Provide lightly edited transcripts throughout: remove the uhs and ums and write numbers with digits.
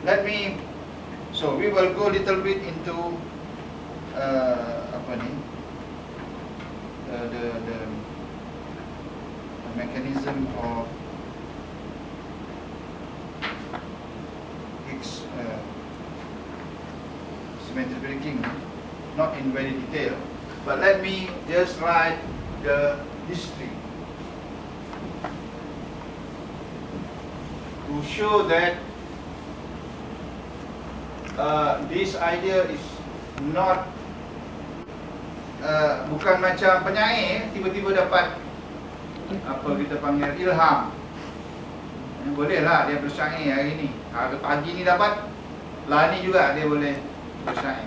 So we will go a little bit into the mechanism of Higgs symmetry breaking, not in very detail, but let me just write the history to show that this idea is not bukan macam penyair tiba-tiba dapat apa kita panggil ilham. Boleh lah dia bersyair hari ni, pagi ni dapat, lah ni juga dia boleh bersyair.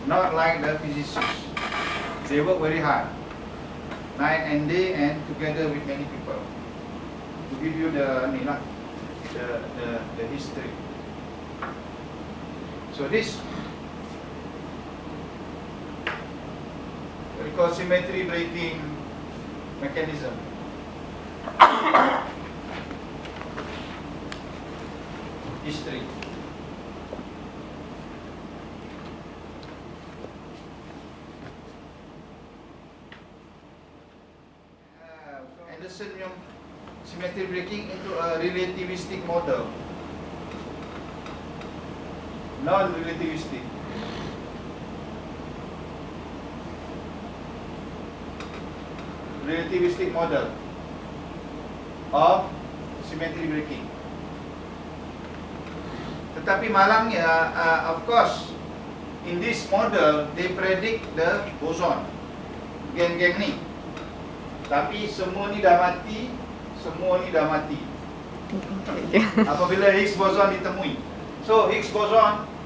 Not like the physicists, they work very hard night and day and together with many people to give you the history. So this we call symmetry breaking mechanism. History. Anderson yung symmetry breaking into a relativistic model. Non-relativistic. Relativistic model of symmetry breaking. Tetapi malangnya, of course, in this model they predict the boson, geng-geng ni. Tapi semua ni dah mati, apabila Higgs boson ditemui. So Higgs boson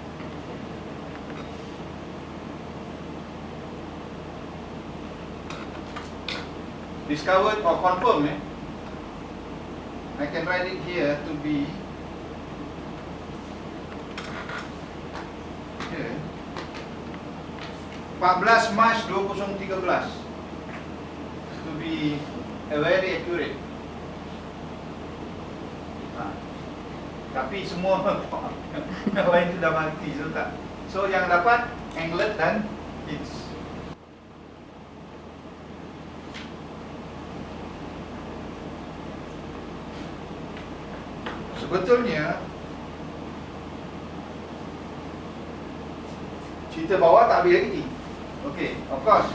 discovered or confirmed. I can write it here to be 14 Mac 2013 to be very accurate. Tapi semua yang lain tu dah mati, so tak. So yang dapat England dan Higgs. Sebetulnya cerita bawah tak habis lagi. Okay, of course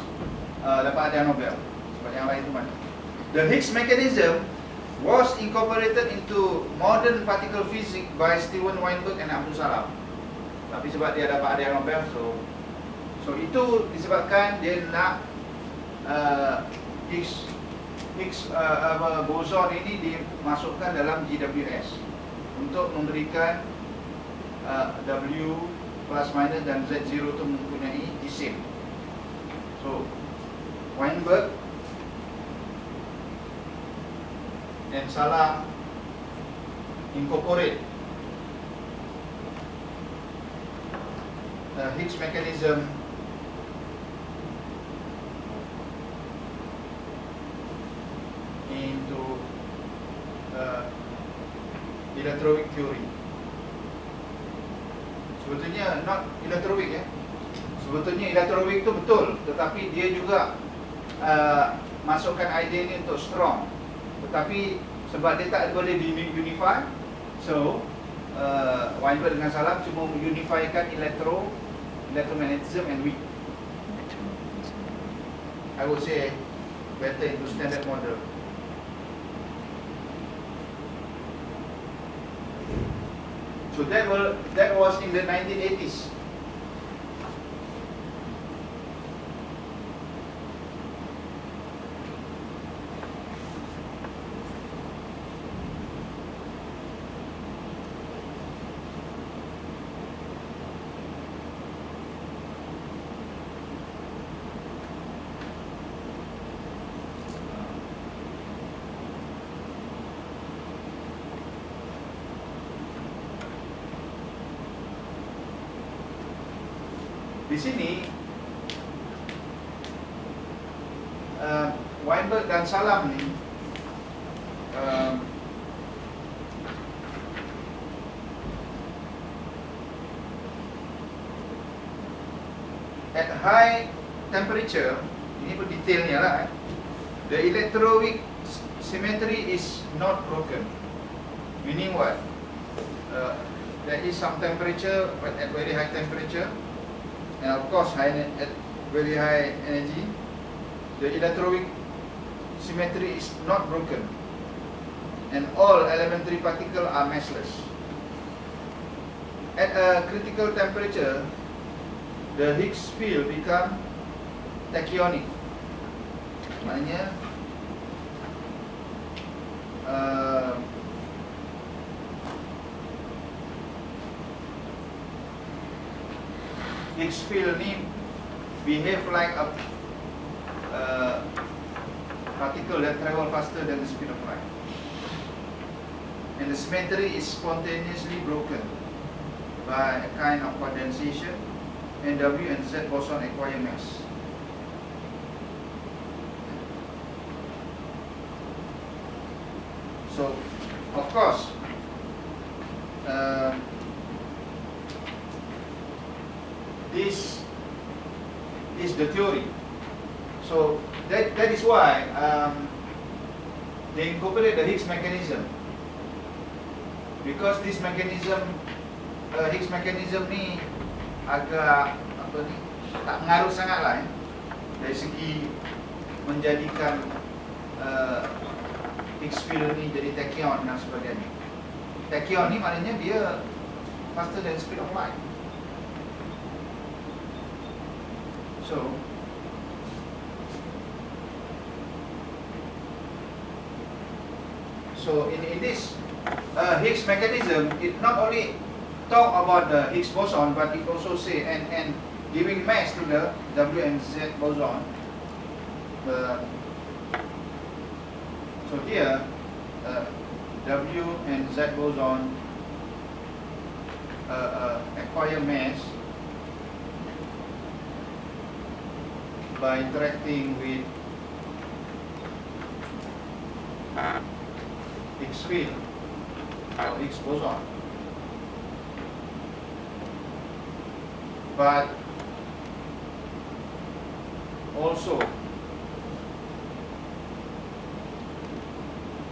dapat hadiah Nobel sebab yang lain tu mana. The Higgs mechanism was incorporated into modern particle physics by Steven Weinberg and Abdul Salam. Tapi sebab dia dapat hadiah Nobel, so itu disebabkan dia nak Higgs boson ini dimasukkan dalam GWS untuk memberikan W plus minus dan Z0 itu mempunyai the same. So Weinberg and Salam incorporate the Higgs mechanism into electroweak theory. Sebetulnya not electroweak ya. Sebetulnya electroweak itu betul, tetapi dia juga masukkan idea ini untuk strong. Tetapi sebab dia tak boleh di-unify, so Weinberg dengan Salam cuma unifikan electromagnetism and weak. I would say better into standard model. So that was in the 1980s. Di sini Weinberg dan Salam ni at high temperature, ini pun detailnya lah, the electroweak symmetry is not broken. Meaning what? There is some temperature, but at very high temperature, and of course at very high energy, the electroweak symmetry is not broken, and all elementary particles are massless. At a critical temperature, the Higgs field become tachyonic. Maknanya Higgs field ni behave like a particle that travel faster than the speed of light, and the symmetry is spontaneously broken by a kind of condensation, and W and Z boson acquire mass. So, of course, this is the theory. So that is why they incorporate the Higgs mechanism, because this mechanism, Higgs mechanism ni agak apa ni, tak mengaruh sangat lah dari segi menjadikan Higgs field ni jadi tachyon dan sebagainya. Tachyon ni maknanya dia faster than speed of light. So in this Higgs mechanism, it not only talk about the Higgs boson, but it also say and giving mass to the W and Z boson. So here W and Z boson acquire mass by interacting with Higgs field or Higgs boson. But also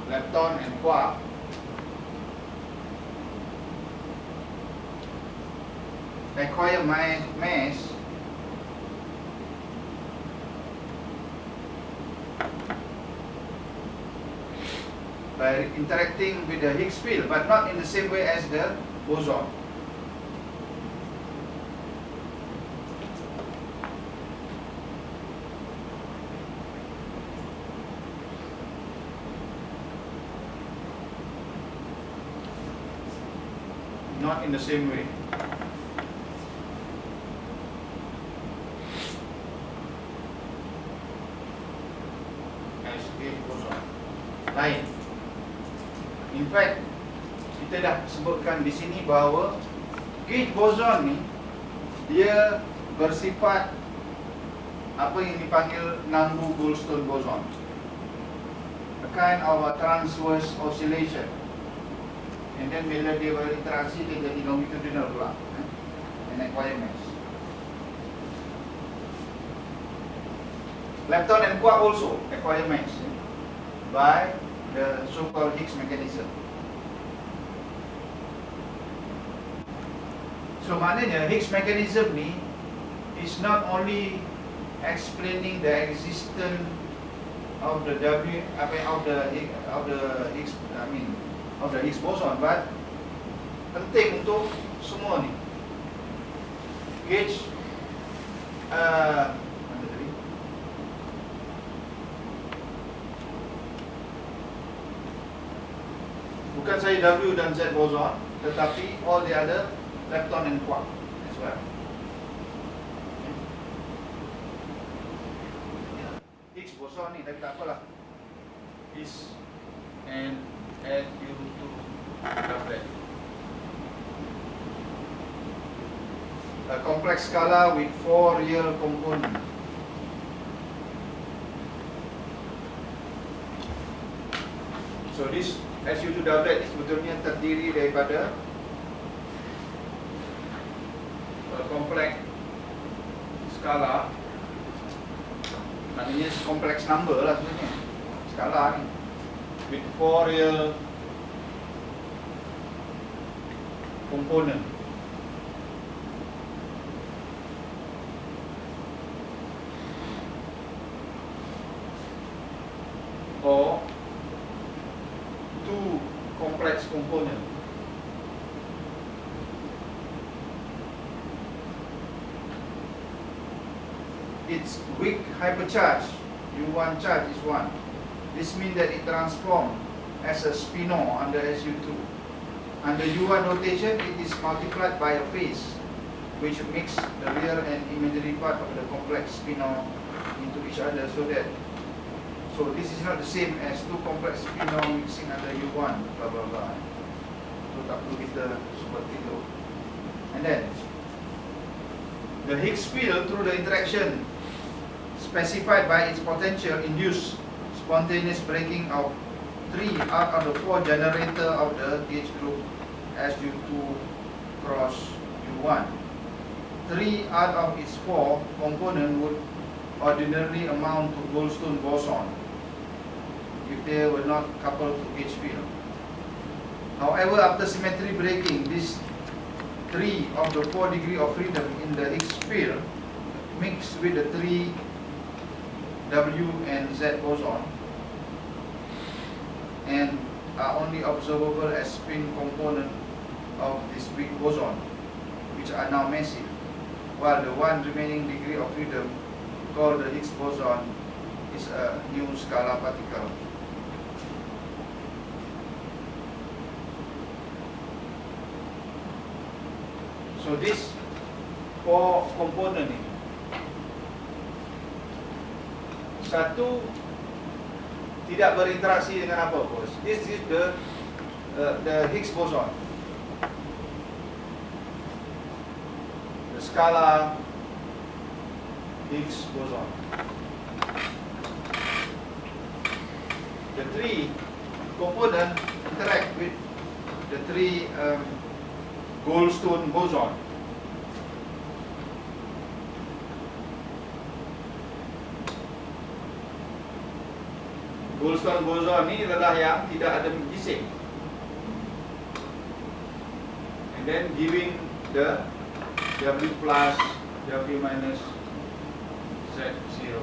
lepton and quark acquire mass by interacting with the Higgs field, but not in the same way as the boson. Not in the same way. As Higgs boson. Lain. In fact, kita dah sebutkan di sini bahawa Higgs boson ni dia bersifat apa yang dipanggil Nambu-Goldstone boson, a kind of a transverse oscillation. And then bila dia berinteraksi, dia jadi longitudinal pula, and acquire mass. Lepton and quark also acquire mass by the so-called Higgs mechanism. So maknanya Higgs mechanism ni is not only explaining the existence of the Higgs boson, but penting untuk semua ni. Gauge bukan saja W dan Z boson, tetapi all the other lepton and quark as well. Higgs boson ni, tapi tak apalah. Is and add you to doublet. A complex scala with 4 real components. So this SU2 doublet ni sebetulnya terdiri daripada skala, maknanya kompleks number lah sebenarnya, skala ni, with 4 real component. Or 2 complex component. Its weak hypercharge, U1 charge is 1. This means that it transforms as a spino under SU2. Under U1 rotation, it is multiplied by a phase, which makes the real and imaginary part of the complex spino into each other, so this is not the same as 2 complex spino mixing under U1, blah blah blah. So tak perlu kita seperti itu. And then the Higgs field, through the interaction specified by its potential, induce spontaneous breaking of 3 out of the 4 generator of the gauge group SU2 cross U1. 3 out of its 4 components would ordinarily amount to Goldstone boson if they were not coupled to gauge field. However, after symmetry breaking, these 3 of the 4 degree of freedom in the Higgs field mixed with the 3 W and Z boson and are only observable as spin component of this big boson, which are now massive, while the 1 remaining degree of freedom, called the Higgs boson, is a new scalar particle. So this 4 component ini, satu tidak berinteraksi dengan apa pun. This is the Higgs boson, the scalar Higgs boson. The 3 component interact with the 3 Goldstone boson. Goldstone boson ni adalah yang tidak ada bising, and then giving the W plus W minus Z0.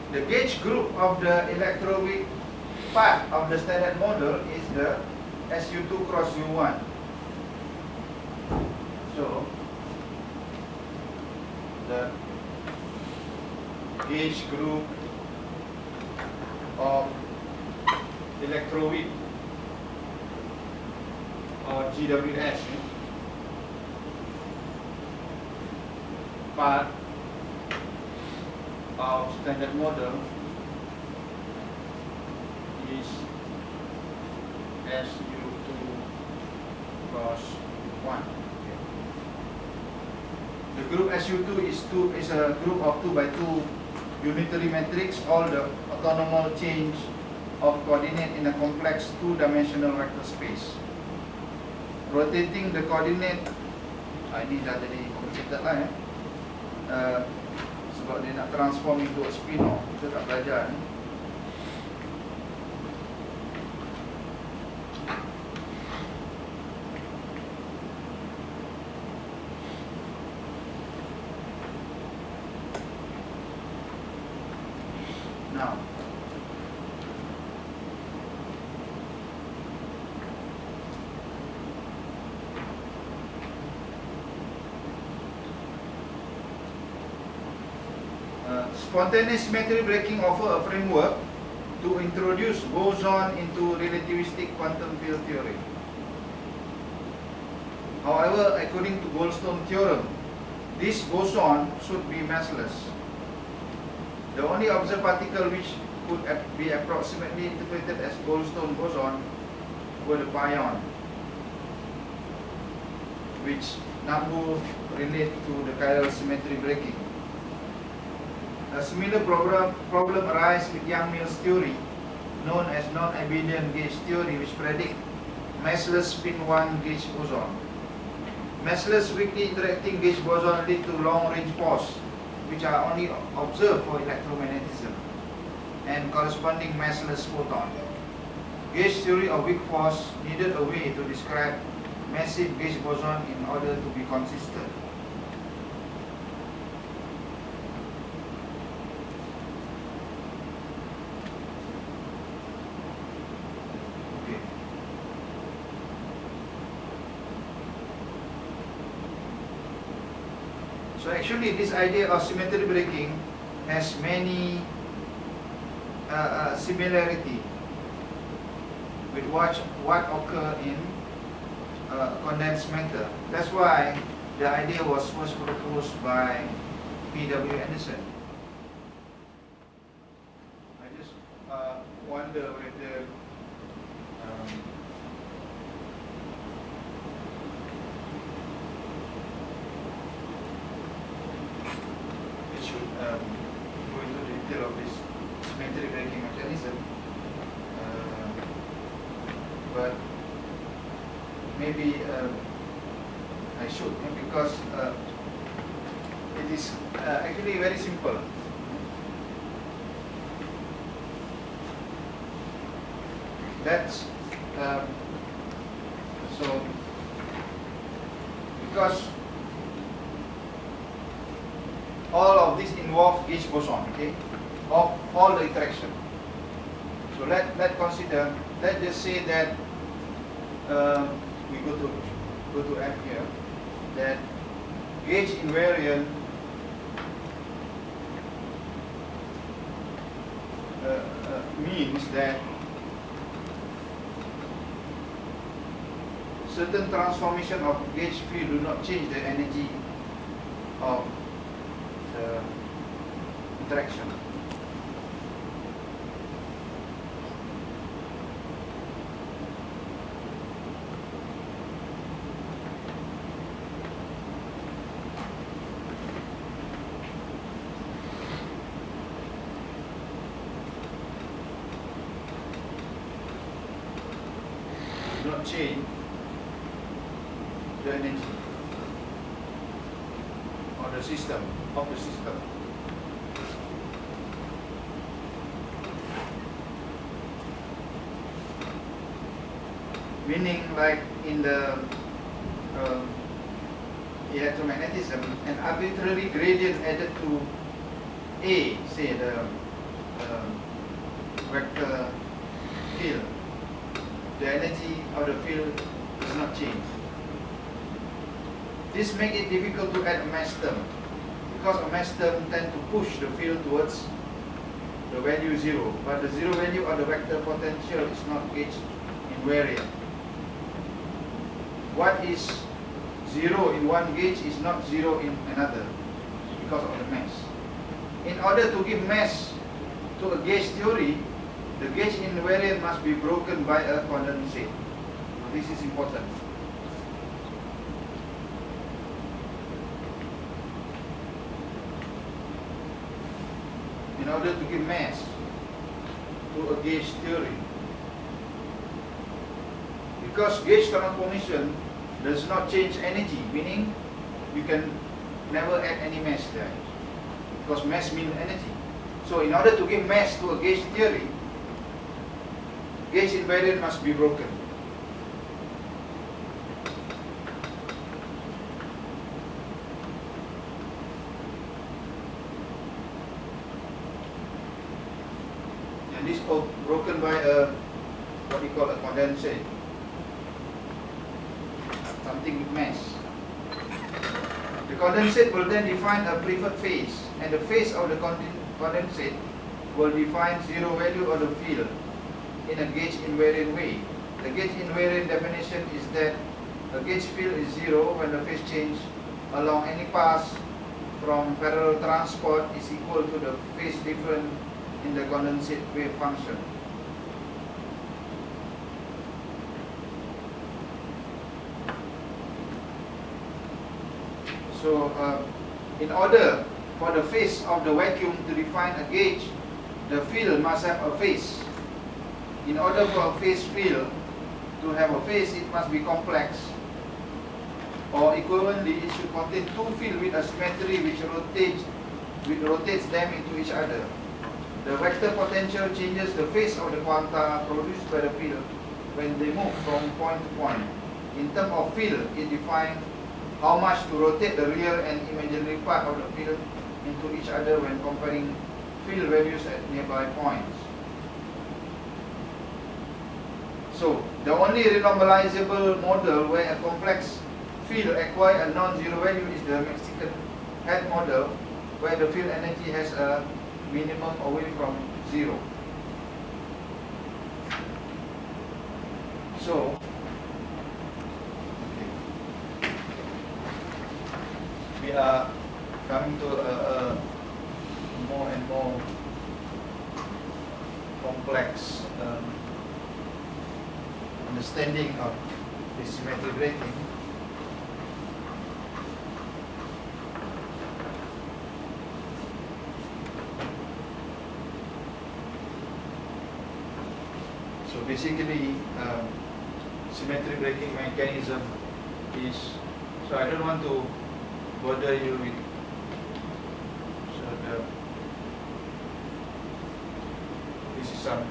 The gauge group of the electroweak part of the standard model is the SU2 cross U1. So the gauge group of electroweak or GWS part of standard model is SU2 cross 1. The group SU2 is a group of 2 by 2 unitary matrix, all the autonomous change of coordinate in a complex 2-dimensional vector space. Rotating the coordinate, ini dah jadi complicated lah ya. Sebab dia nak transform into a spin-off, kita tak belajar ni. Now, spontaneous symmetry breaking offer a framework to introduce boson into relativistic quantum field theory. However, according to Goldstone theorem, this boson should be massless. The only observed particle which could be approximately interpreted as Goldstone boson were the pion, which number relate to the chiral symmetry breaking. A similar problem arises with Yang-Mills theory, known as non-abelian gauge theory, which predict massless spin 1 gauge boson. Massless weakly interacting gauge boson lead to long-range pause, which are only observed for electromagnetism, and corresponding massless photon. Gauge theory of weak force needed a way to describe massive gauge boson in order to be consistent. Okay. So actually this idea of symmetry breaking has many similarity with what occur in condensed matter. That's why the idea was first proposed by P.W. Anderson. I just wonder whether we should go into the detail of this symmetry breaking mechanism, but maybe I should, because it is actually very simple. That's so, because all of this involve gauge boson, okay, of all the interaction. So let's just say that we go to F here, that gauge invariant means that certain transformation of gauge field do not change the energy of the interaction. Do not change the energy of the system. Meaning, like in the electromagnetism, an arbitrary gradient added to A, say the vector field, the energy of the field does not change. This makes it difficult to add a mass term, because a mass term tends to push the field towards the value 0, but the 0 value of the vector potential is not gauge invariant. What is 0 in one gauge is not 0 in another, because of the mass. In order to give mass to a gauge theory, the gauge invariant must be broken by a condensate. This is important. In order to give mass to a gauge theory, because gauge transformation does not change energy, meaning you can never add any mass there, because mass means energy. So in order to give mass to a gauge theory, gauge invariant must be broken. And this is broken by a, what we call a condensate, something with mass. The condensate will then define a preferred phase, and the phase of the condensate will define 0 value of the field in a gauge invariant way. The gauge invariant definition is that a gauge field is 0 when the phase change along any path from parallel transport is equal to the phase difference in the condensate wave function. So in order for the phase of the vacuum to define a gauge, the field must have a phase. in order for a phase field to have a phase, it must be complex, or equivalently, it should contain two fields with a symmetry which rotates them into each other. The vector potential changes the phase of the quanta produced by the field when they move from point to point. In terms of field, it defines how much to rotate the real and imaginary part of the field into each other when comparing field values at nearby points. So, the only renormalizable model where a complex field acquires a non-zero value is the Mexican head model, where the field energy has a minimum away from zero. So, we are coming to a more and more complex understanding of the symmetry breaking. So basically, symmetry breaking mechanism is, so I don't want to bother you with, so this is some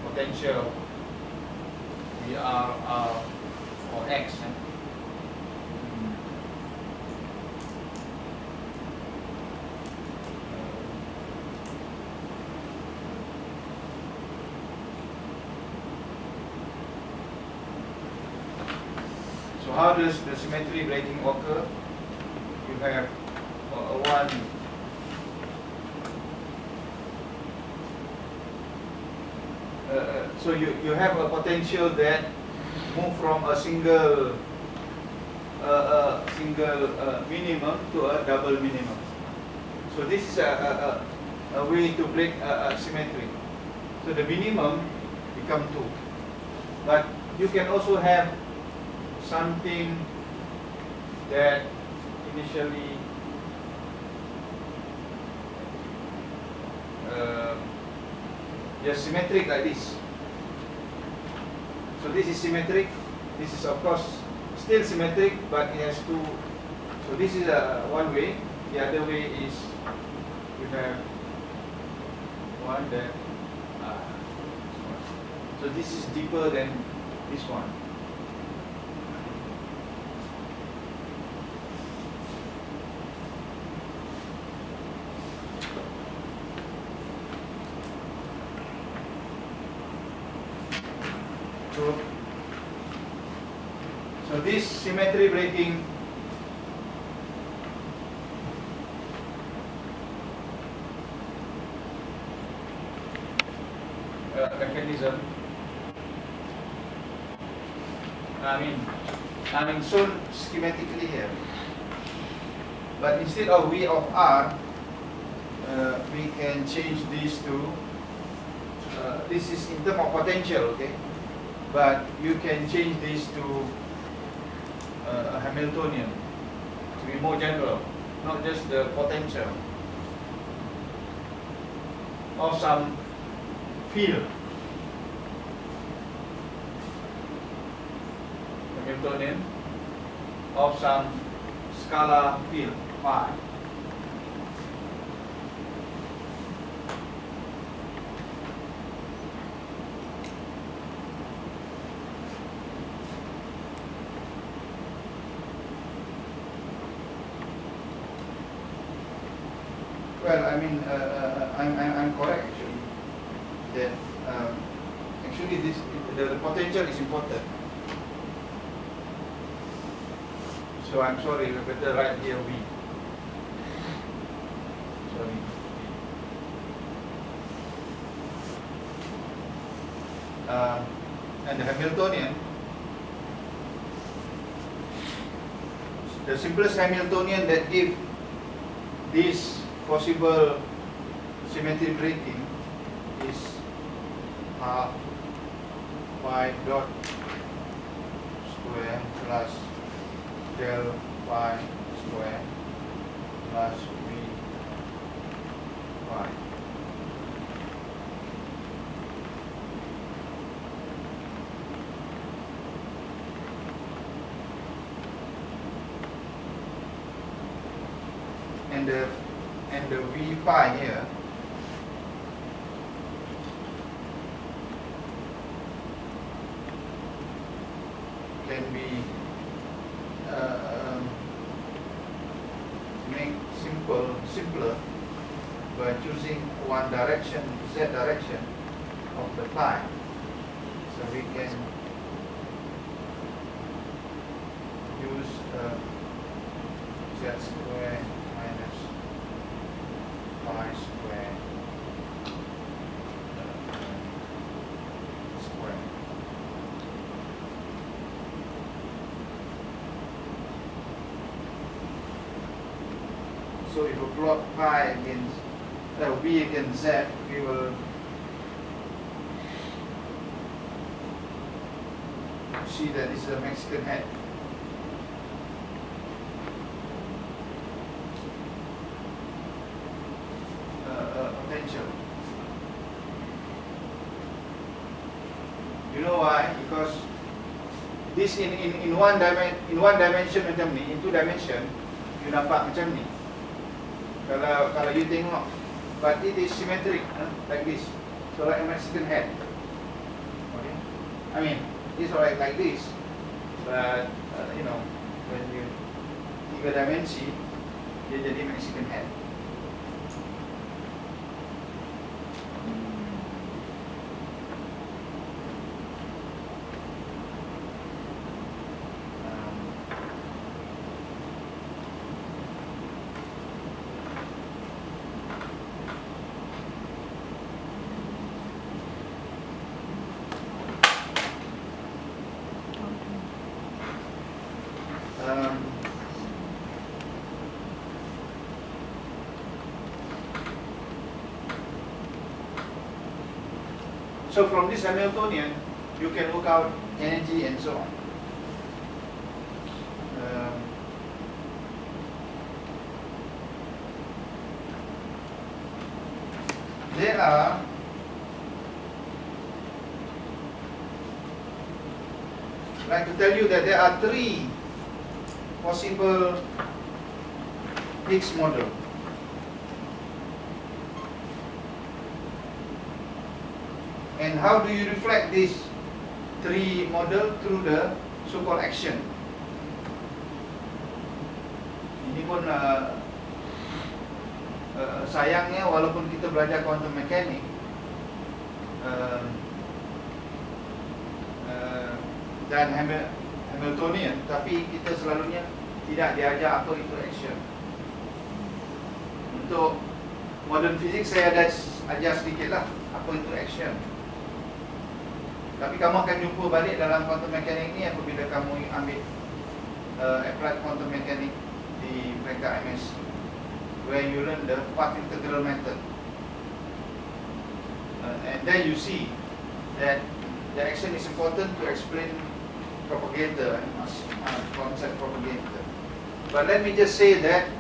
potential VR, R, or X. So how does the symmetry breaking occur? You have one so you have a potential that move from a single minimum to a double minimum. So this is a way to break symmetry. So the minimum become 2, but you can also have something that initially just symmetric like this. So this is symmetric. This is of course still symmetric, but it has two. So this is one way. The other way is you have one that. So this is deeper than this one. So this symmetry breaking mechanism, I mean shown schematically here, but instead of V of R, we can change this to this is in terms of potential, okay? But you can change this to a Hamiltonian to be more general, not just the potential of some field. Hamiltonian of some scalar field phi. Well, I mean, I'm correct actually that actually this the potential is important. So I'm sorry, we better write here V. Sorry. And the Hamiltonian, the simplest Hamiltonian that give this possible symmetry breaking is half phi dot square plus del phi square plus V phi. the V pi here can be made simpler by choosing one direction, z direction of the pi. So we can use z square minus pi square square. So if we plot pi against v against z, we will see that this is a Mexican head. Potential. You know why? Because this in one dimension macam ni, in two dimension, you nampak macam ni. Kalau you tengok, but it is symmetric, like this. So like a Mexican head. Okay. I mean, it's alright like this, but you know, when you tiga dimensi, dia jadi Mexican head. So from this Hamiltonian, you can work out energy and so on. There are I'd like to tell you that there are three possible Higgs model. And how do you reflect these three model through the so-called action? Ini pun sayangnya walaupun kita belajar quantum mechanics dan Hamiltonian, tapi kita selalunya tidak diajar apa itu action. Untuk modern physics saya ada ajar sedikit lah apa itu action. Tapi kamu akan jumpa balik dalam quantum mechanics ni apabila kamu ambil applied quantum mechanics di peringkat MS, where you learn the path integral method, and then you see that the action is important to explain propagator, concept propagator. But let me just say that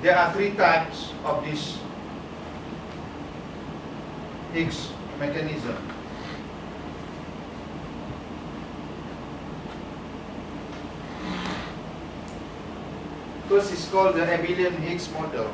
there are three types of this Higgs mechanism. First is called the abelian Higgs model.